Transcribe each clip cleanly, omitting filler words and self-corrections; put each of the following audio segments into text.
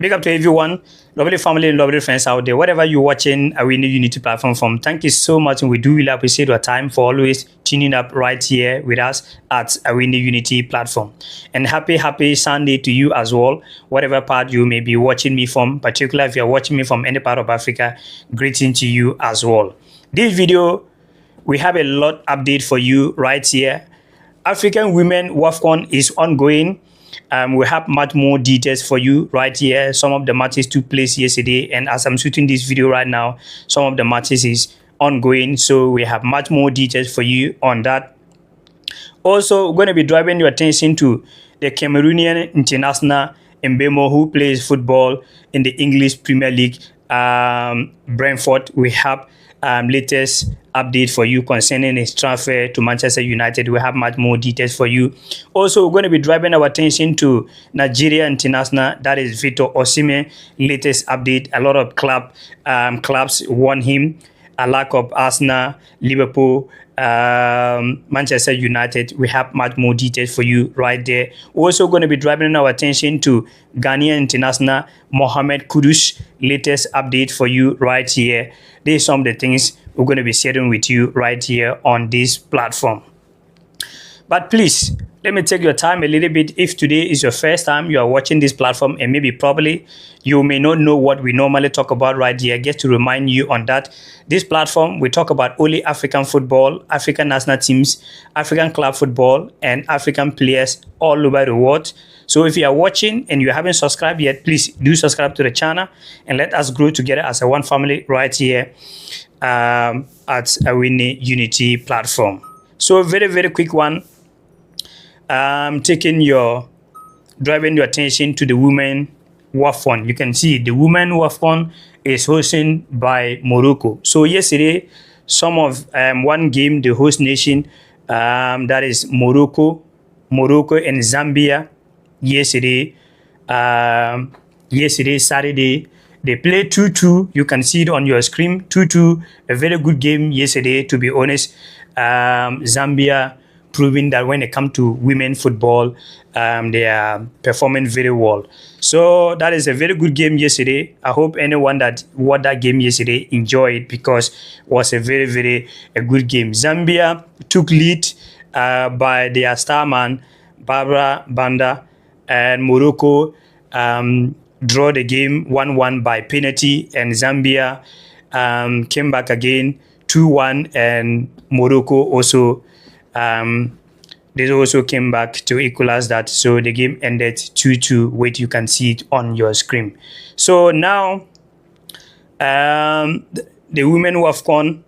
Big up to everyone, lovely family and lovely friends out there. Whatever you're watching Awini Unity platform from, thank you so much, and we do really appreciate your time for always tuning up right here with us at Awini Unity platform. And happy Sunday to you as well, whatever part you may be watching me from, particularly if you're watching me from any part of Africa, greeting to you as well. This video, we have a lot update for you right here. African Women WAFCON is ongoing. We have much more details for you right here. Some of the matches took place yesterday, and as I'm shooting this video right now, some of the matches is ongoing. So we have much more details for you on that. Also, we're going to be driving your attention to the Cameroonian international Mbemo, who plays football in the English Premier League. Brentford, we have latest update for you concerning his transfer to Manchester United. We have much more details for you. Also, we're going to be driving our attention to Nigeria international, that is Victor Osimhen. Latest update, a lot of clubs want him. A lack of Arsenal, Liverpool, Manchester United. We have much more details for you right there. We're also going to be driving our attention to Ghanaian international Mohamed Kudus. Latest update for you right here. These are some of the things we're going to be sharing with you right here on this platform. But please, let me take your time a little bit. If today is your first time you are watching this platform, and maybe probably you may not know what we normally talk about right here, just to remind you on that. This platform, we talk about only African football, African national teams, African club football, and African players all over the world. So if you are watching and you haven't subscribed yet, please do subscribe to the channel and let us grow together as a one family right here at Awini Unity platform. So very quick one. Driving your attention to the Women WAFCON. You can see the Women WAFCON is hosted by Morocco. So yesterday, one game, the host nation, that is Morocco and Zambia. Yesterday, Saturday, they played 2-2. You can see it on your screen. 2-2, a very good game yesterday, to be honest. Zambia proving that when it comes to women football, they are performing very well. So that is a very good game yesterday. I hope anyone that watched that game yesterday enjoyed it, because it was a very good game. Zambia took lead by their star man, Barbara Banda, and Morocco draw the game 1-1 by penalty, and Zambia came back again 2-1, and Morocco also they also came back to equalize that. So the game ended 2-2, which you can see it on your screen. So now the Women WAFCON,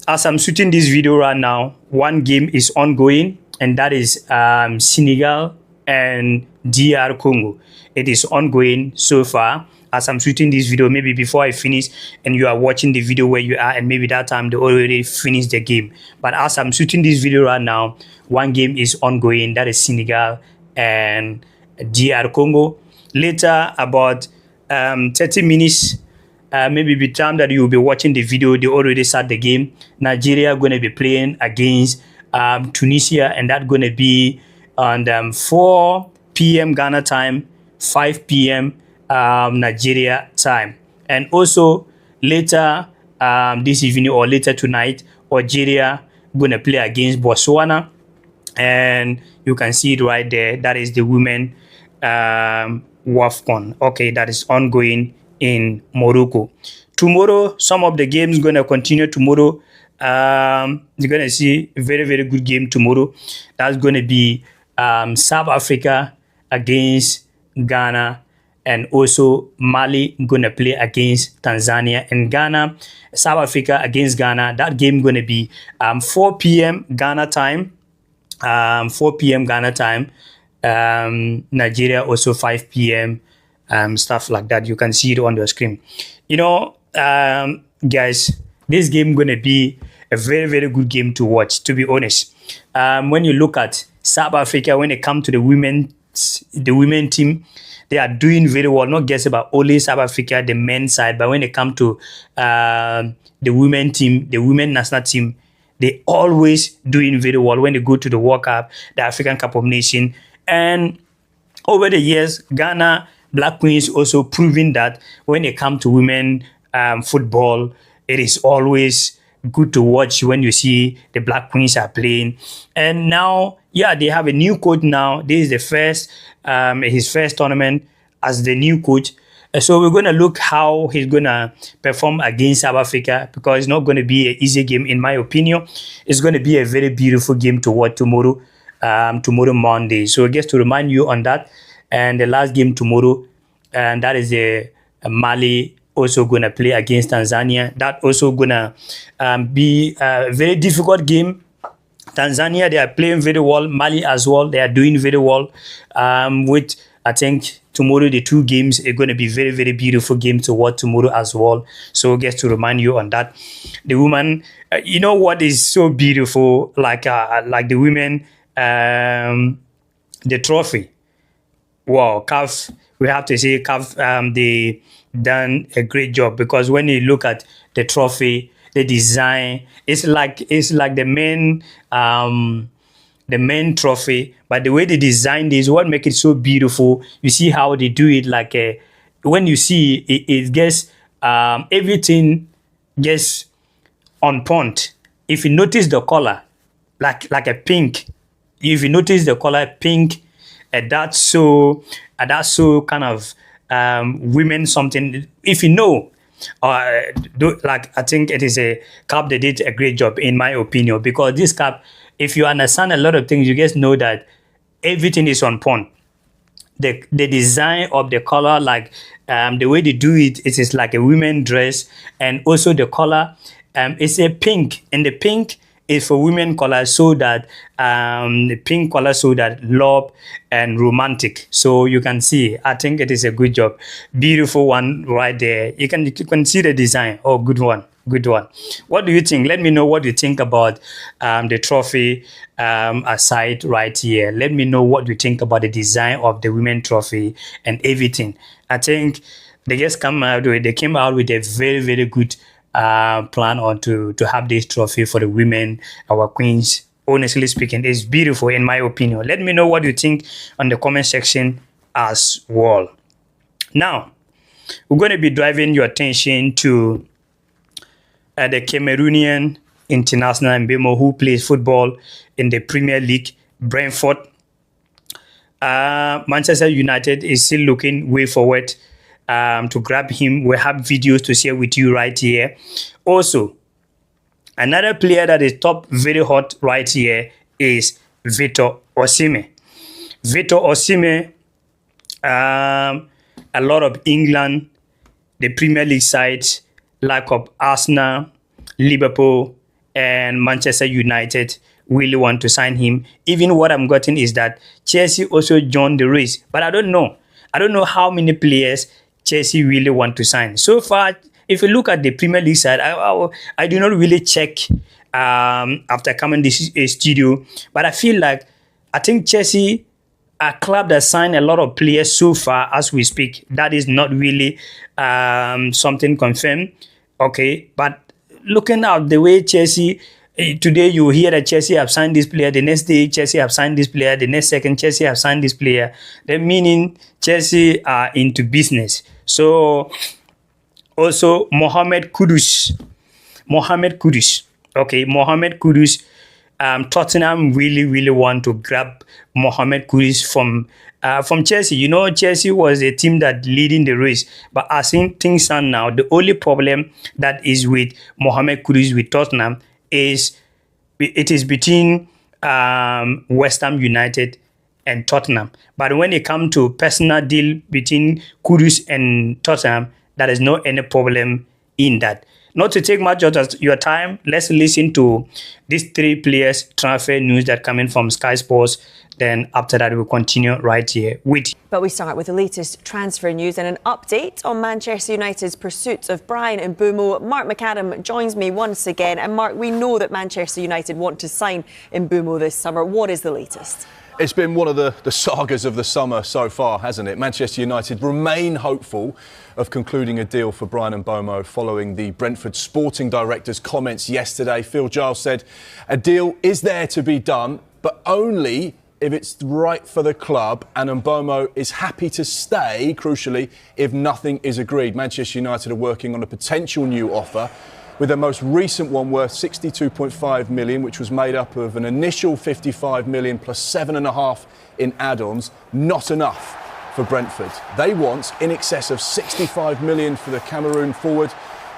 as I'm shooting this video right now, one game is ongoing, and that is Senegal and DR Congo. It is ongoing so far. As I'm shooting this video, maybe before I finish and you are watching the video where you are, and maybe that time they already finished the game. But as I'm shooting this video right now, one game is ongoing, that is Senegal and DR Congo. Later, about 30 minutes, maybe the time that you will be watching the video, they already start the game. Nigeria going to be playing against Tunisia, and that's going to be on 4 p.m. Ghana time, 5 p.m. Nigeria time. And also later this evening or later tonight, Algeria gonna play against Botswana, and you can see it right there. That is the Women WAFCON. Okay, that is ongoing in Morocco. Tomorrow, some of the games gonna continue tomorrow. You're gonna see a very good game tomorrow. That's gonna be South Africa against Ghana, and also Mali gonna play against Tanzania, and Ghana, South Africa against Ghana. That game gonna be 4 p.m. Ghana time. 4 p.m. Ghana time. Nigeria also 5 p.m. Stuff like that. You can see it on your screen. You know, guys, this game gonna be a very good game to watch, to be honest. When you look at South Africa, when it comes to the women team, they are doing very well. Not just about only South Africa, the men's side, but when it comes to the women team, the women national team, they always doing very well when they go to the World Cup, the African Cup of Nations. And over the years, Ghana Black Queens also proving that when it comes to women football, it is always good to watch when you see the Black Queens are playing. And now, yeah, they have a new coach now. This is the first, his first tournament as the new coach. So we're going to look how he's going to perform against South Africa, because it's not going to be an easy game, in my opinion. It's going to be a very beautiful game to watch tomorrow, tomorrow Monday. So just to remind you on that. And the last game tomorrow, and that is the Mali also going to play against Tanzania. That also going to be a very difficult game. Tanzania, they are playing very well. Mali as well, they are doing very well. With, I think, tomorrow, the two games are going to be very, very beautiful games to watch tomorrow as well. So just to remind you on that. The women, you know what is so beautiful, like the women, the trophy. Wow, CAF, we have to say CAF, they done a great job, because when you look at the trophy, the design, it's like the main trophy, but the way they designed is what make it so beautiful. You see how they do it, like when you see it gets everything gets on point. If you notice the color, like a pink, if you notice the color pink, that's so kind of women something. If you know, like, I think it is a CAP, they did a great job, in my opinion, because this CAP, if you understand a lot of things, you guys know that everything is on point. The design of the color, like the way they do it, it is like a women dress, and also the color, it's a pink, and the pink is for women color, so that the pink color, so that love and romantic. So you can see, I think it is a good job. Beautiful one right there. You can see the design. Oh, good one. Good one. What do you think? Let me know what you think about the trophy aside right here. Let me know what you think about the design of the women trophy and everything. I think they came out with a very, very good plan on to have this trophy for the women, our queens. Honestly speaking, it's beautiful, in my opinion. Let me know what you think on the comment section as well. Now, we're going to be driving your attention to the Cameroonian international Mbemo, who plays football in the Premier League, Brentford. Manchester United is still looking way forward to grab him. We have videos to share with you right here. Also, another player that is top, very hot right here is Victor Osimhen. Victor Osimhen, a lot of England, the Premier League sides, like of Arsenal, Liverpool, and Manchester United really want to sign him. Even what I'm getting is that Chelsea also joined the race, but I don't know. I don't know how many players Chelsea really want to sign. So far, if you look at the Premier League side, I do not really check after coming this studio, but I feel like I think Chelsea, a club that signed a lot of players so far as we speak. That is not really something confirmed. Okay, but looking at the way Chelsea, today you hear that Chelsea have signed this player, the next day Chelsea have signed this player, the next second Chelsea have signed this player. That meaning Chelsea are into business. So also Mohamed Kudus. Okay, Mohamed Kudus. Tottenham really want to grab Mohamed Kudus from Chelsea. You know, Chelsea was a team that leading the race, but as things stand now, the only problem that is with Mohamed Kudus with Tottenham is it is between West Ham United and Tottenham. But when it comes to personal deal between Kudus and Tottenham, there is no any problem in that. Not to take much of your time, let's listen to these three players' transfer news that coming from Sky Sports. Then after that, we'll continue right here with you. But we start with the latest transfer news and an update on Manchester United's pursuit of Bryan Mbeumo. Mark McAdam joins me once again. And Mark, we know that Manchester United want to sign Mbeumo this summer. What is the latest? It's been one of the sagas of the summer so far, hasn't it? Manchester United remain hopeful of concluding a deal for Bryan Mbeumo following the Brentford sporting director's comments yesterday. Phil Giles said a deal is there to be done, but only if it's right for the club, and Mbeumo is happy to stay, crucially, if nothing is agreed. Manchester United are working on a potential new offer, with their most recent one worth 62.5 million, which was made up of an initial 55 million plus 7.5 in add-ons. Not enough for Brentford. They want in excess of 65 million for the Cameroon forward,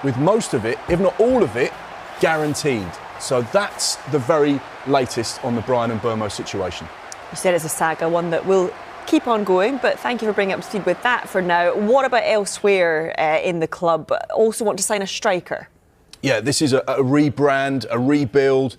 with most of it, if not all of it, guaranteed. So that's the very latest on the Bryan Mbeumo situation. You said it's a saga, one that will keep on going, but thank you for bringing up to speed with that for now. What about elsewhere in the club? Also want to sign a striker? Yeah, this is a rebrand, a rebuild.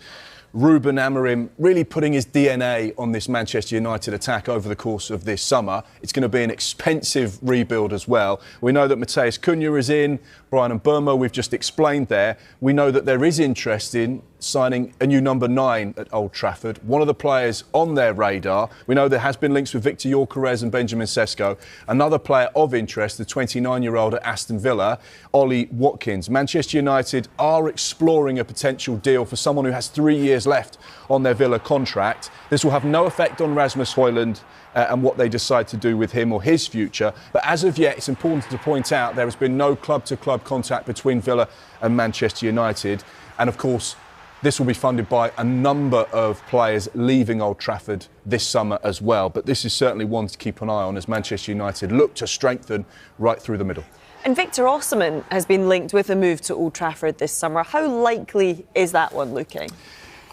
Ruben Amorim really putting his DNA on this Manchester United attack over the course of this summer. It's going to be an expensive rebuild as well. We know that Matheus Cunha is in, Bryan Mbeumo we've just explained there. We know that there is interest in signing a new number 9 at Old Trafford. One of the players on their radar. We know there has been links with Victor Gyökeres and Benjamin Sesko. Another player of interest, the 29-year-old at Aston Villa, Ollie Watkins. Manchester United are exploring a potential deal for someone who has 3 years left on their Villa contract. This will have no effect on Rasmus Højlund and what they decide to do with him or his future. But as of yet, it's important to point out there has been no club-to-club contact between Villa and Manchester United. And of course, this will be funded by a number of players leaving Old Trafford this summer as well. But this is certainly one to keep an eye on as Manchester United look to strengthen right through the middle. And Victor Osimhen has been linked with a move to Old Trafford this summer. How likely is that one looking?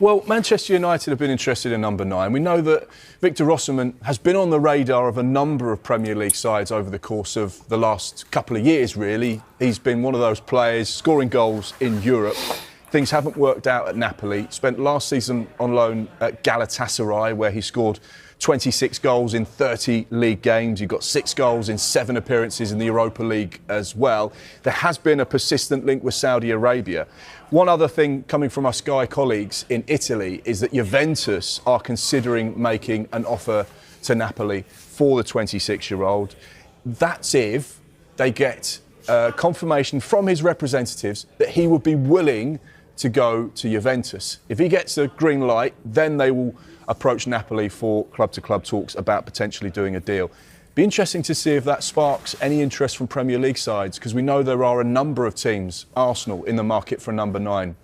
Well, Manchester United have been interested in number 9. We know that Victor Osimhen has been on the radar of a number of Premier League sides over the course of the last couple of years, really. He's been one of those players scoring goals in Europe. Things haven't worked out at Napoli. Spent last season on loan at Galatasaray, where he scored 26 goals in 30 league games. He got 6 goals in 7 appearances in the Europa League as well. There has been a persistent link with Saudi Arabia. One other thing coming from our Sky colleagues in Italy is that Juventus are considering making an offer to Napoli for the 26-year-old. That's if they get confirmation from his representatives that he would be willing to go to Juventus. If he gets a green light, then they will approach Napoli for club-to-club talks about potentially doing a deal. Be interesting to see if that sparks any interest from Premier League sides, because we know there are a number of teams, Arsenal in the market for number 9,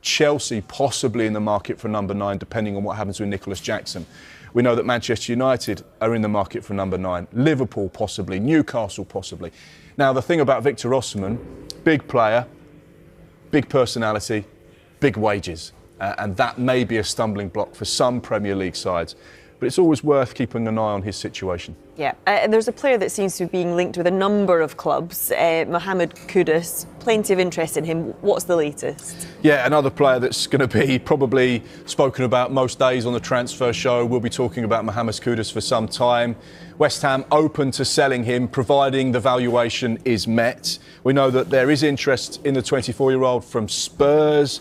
Chelsea possibly in the market for number 9, depending on what happens with Nicholas Jackson. We know that Manchester United are in the market for number 9, Liverpool possibly, Newcastle possibly. Now, the thing about Victor Osimhen, big player, big personality, big wages. And that may be a stumbling block for some Premier League sides. But it's always worth keeping an eye on his situation. Yeah, and there's a player that seems to be being linked with a number of clubs, Mohamed Kudus. Plenty of interest in him. What's the latest? Yeah, another player that's going to be probably spoken about most days on the transfer show. We'll be talking about Mohamed Kudus for some time. West Ham open to selling him, providing the valuation is met. We know that there is interest in the 24-year-old from Spurs.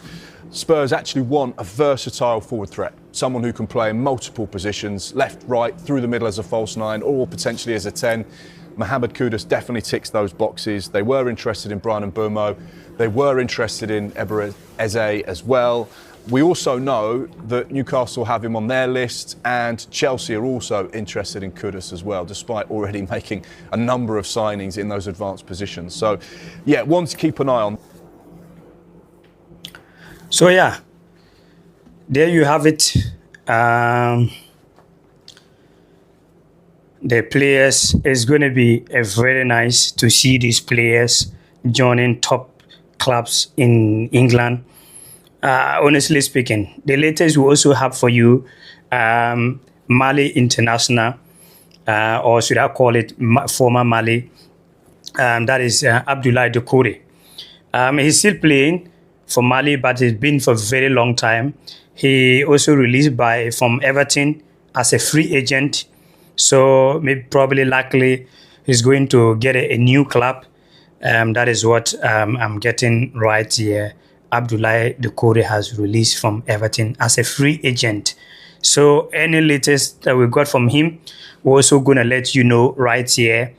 Spurs actually want a versatile forward threat, someone who can play in multiple positions, left, right, through the middle as a false 9, or potentially as a 10. Mohamed Kudus definitely ticks those boxes. They were interested in Bryan Mbeumo. They were interested in Eber Eze as well. We also know that Newcastle have him on their list, and Chelsea are also interested in Kudus as well, despite already making a number of signings in those advanced positions. So, yeah, one to keep an eye on. So yeah, there you have it. The players, it's going to be very nice to see these players joining top clubs in England. Honestly speaking, the latest we also have for you, Mali International, or should I call it former Mali, that is Abdoulaye Doucouré. He's still playing for Mali, but it's been for a very long time. He also released from Everton as a free agent. So maybe probably likely he's going to get a new club. That is what I'm getting right here. Abdoulaye Doucouré has released from Everton as a free agent. So any latest that we got from him, we're also going to let you know right here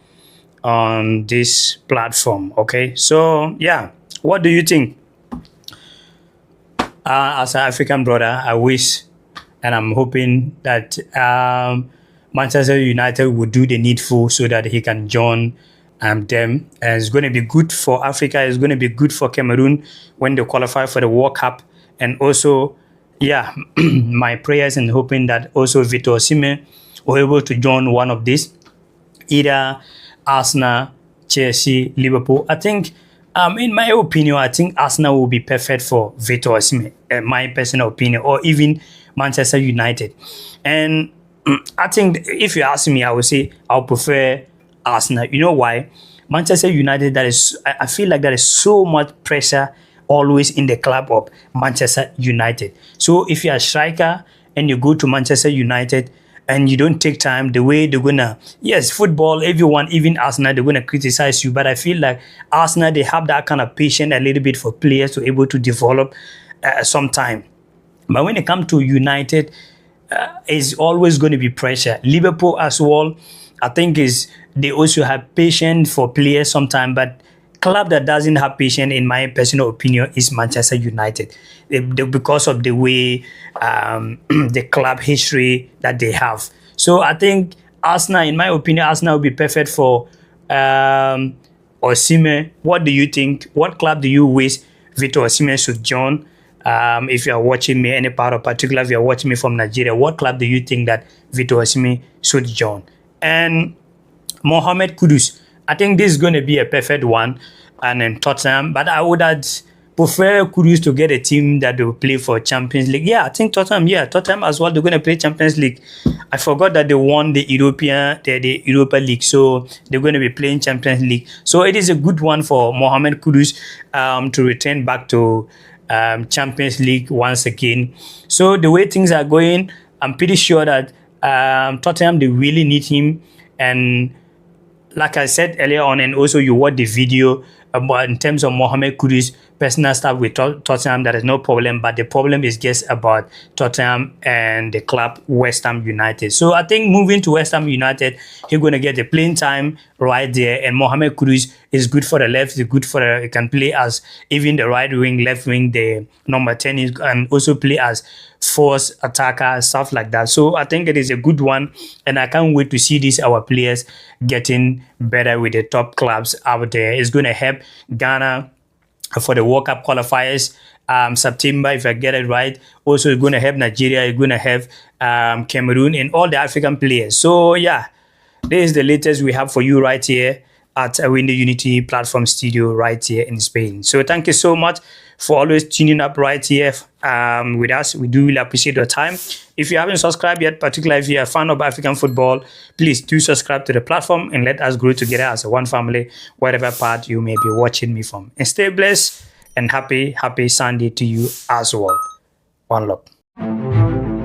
on this platform. Okay, so yeah, what do you think? As an African brother, I wish and I'm hoping that Manchester United will do the needful so that he can join them. And it's going to be good for Africa. It's going to be good for Cameroon when they qualify for the World Cup. And also, yeah, my prayers and hoping that also Victor Osimhen will able to join one of these, either Arsenal, Chelsea, Liverpool. I think, in my opinion, I think Arsenal will be perfect for Victor Osimhen, my personal opinion, or even Manchester United. And I think if you ask me, I would say I'll prefer Arsenal. You know why? Manchester United, I feel like there is so much pressure always in the club of Manchester United. So if you're a striker and you go to Manchester United and you don't take time, the way they're gonna, yes, football, everyone, even Arsenal, they're gonna criticize you. But I feel like Arsenal, they have that kind of patience a little bit for players to able to develop some time. But when it comes to United, it's always going to be pressure. Liverpool as well, I think they also have patience for players sometimes, but club that doesn't have patience, in my personal opinion, is Manchester United, because of the way the club history that they have. So I think Arsenal, in my opinion, Arsenal will be perfect for Osimhen. What do you think? What club do you wish Victor Osimhen should join? If you are watching me, any part of particular, if you are watching me from Nigeria, what club do you think that Victor Osimhen should join? And Mohamed Kudus, I think this is going to be a perfect one, and in Tottenham, but I would prefer Kudus to get a team that will play for Champions League. Yeah, I think Tottenham as well, they're going to play Champions League. I forgot that they won the Europa League, so they're going to be playing Champions League. So it is a good one for Mohamed Kudus to return back to Champions League once again. So the way things are going, I'm pretty sure that Tottenham, they really need him. And like I said earlier on, and also you watch the video about in terms of Mohamed Kudus, personal stuff with Tottenham, there is no problem. But the problem is just about Tottenham and the club West Ham United. So I think moving to West Ham United, he's going to get the playing time right there. And Mohamed Kudus is good for the left. He's good for he can play as even the right wing, left wing, the number 10, and also play as force attacker, stuff like that. So I think it is a good one, and I can't wait to see our players getting better with the top clubs out there. It's going to help Ghana for the World Cup qualifiers September, if I get it right. Also, it's going to help Nigeria, it's going to help Cameroon and all the African players. So yeah, this is the latest we have for you right here at Awini Unity Platform Studio right here in Spain. So thank you so much for always tuning up right here with us. We do really appreciate your time. If you haven't subscribed yet, particularly if you're a fan of African football, please do subscribe to the platform and let us grow together as a one family, whatever part you may be watching me from. And stay blessed and happy Sunday to you as well. One love.